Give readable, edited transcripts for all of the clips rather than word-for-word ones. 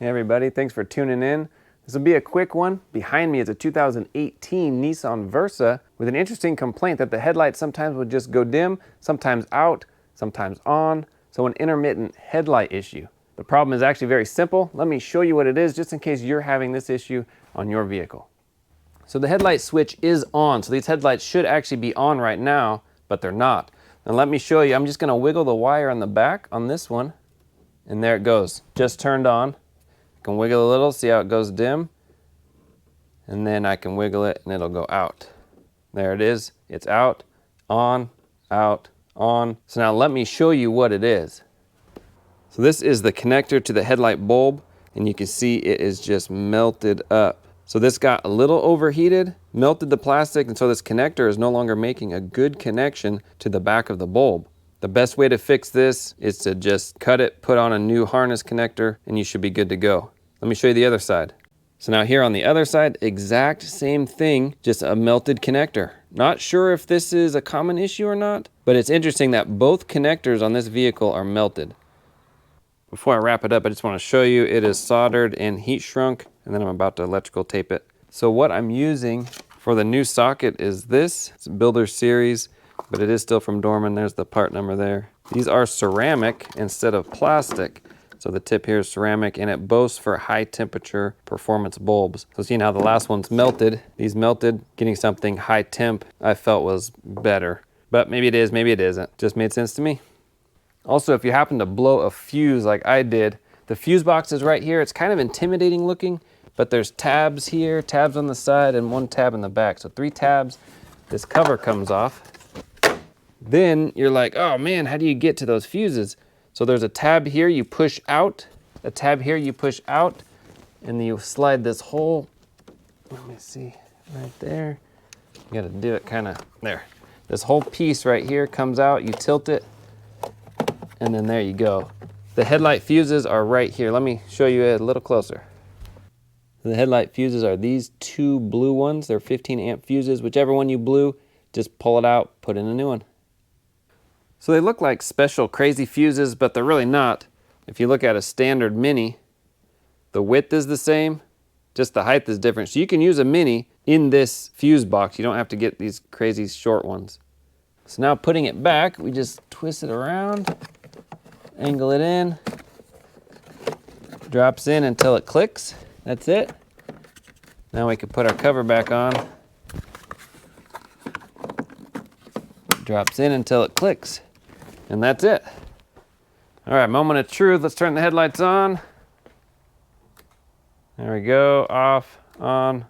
Hey everybody, thanks for tuning in. This will be a quick one. Behind me is a 2018 Nissan Versa with an interesting complaint that the headlights sometimes would just go dim, sometimes out, sometimes on, so an intermittent headlight issue. The problem is actually very simple. Let me show you what it is just in case you're having this issue on your vehicle. So the headlight switch is on, so these headlights should actually be on right now, but they're not. Now let me show you. I'm just going to wiggle the wire on the back on this one, and there it goes. Just turned on. I can wiggle a little, see how it goes dim, and then I can wiggle it and it'll go out. There it is. It's out, on, out, on. So now let me show you what it is. So this is the connector to the headlight bulb, and you can see it is just melted up. So this got a little overheated, melted the plastic, and so this connector is no longer making a good connection to the back of the bulb. The best way to fix this is to just cut it, put on a new harness connector, and you should be good to go. Let me show you the other side. So now here on the other side, exact same thing, just a melted connector. Not sure if this is a common issue or not, but it's interesting that both connectors on this vehicle are melted. Before I wrap it up, I just want to show you it is soldered and heat shrunk, and then I'm about to electrical tape it. So what I'm using for the new socket is this. It's a Builder Series, but it is still from Dorman. There's the part number there. These are ceramic instead of plastic. So the tip here is ceramic, and it boasts for high temperature performance bulbs. So seeing how the last one's melted, these melted, getting something high temp I felt was better. But maybe it is, maybe it isn't. Just made sense to me. Also, if you happen to blow a fuse like I did, the fuse box is right here. It's kind of intimidating looking, but there's tabs here, tabs on the side, and one tab in the back. So 3 tabs. This cover comes off. Then you're like, oh man, how do you get to those fuses? So there's a tab here you push out, a tab here you push out, and then you slide this whole, let me see, right there. You gotta do it kind of, there. This whole piece right here comes out, you tilt it, and then there you go. The headlight fuses are right here. Let me show you a little closer. The headlight fuses are these 2 blue ones. They're 15 amp fuses. Whichever one you blew, just pull it out, put in a new one. So they look like special crazy fuses, but they're really not. If you look at a standard Mini, the width is the same, just the height is different. So you can use a Mini in this fuse box. You don't have to get these crazy short ones. So now putting it back, we just twist it around, angle it in, drops in until it clicks. That's it. Now we can put our cover back on. Drops in until it clicks. And that's it. All right, moment of truth. Let's turn the headlights on. There we go. Off, on,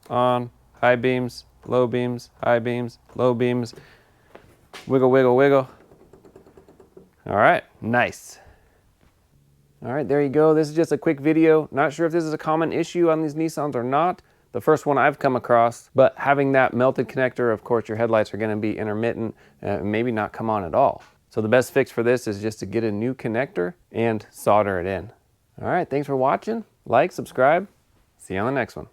high beams, low beams, high beams, low beams. Wiggle, wiggle, wiggle. All right, nice. All right, there you go. This is just a quick video. Not sure if this is a common issue on these Nissans or not. The first one I've come across, but having that melted connector, of course, your headlights are gonna be intermittent and maybe not come on at all. So the best fix for this is just to get a new connector and solder it in. All right, thanks for watching. Like, subscribe. See you on the next one.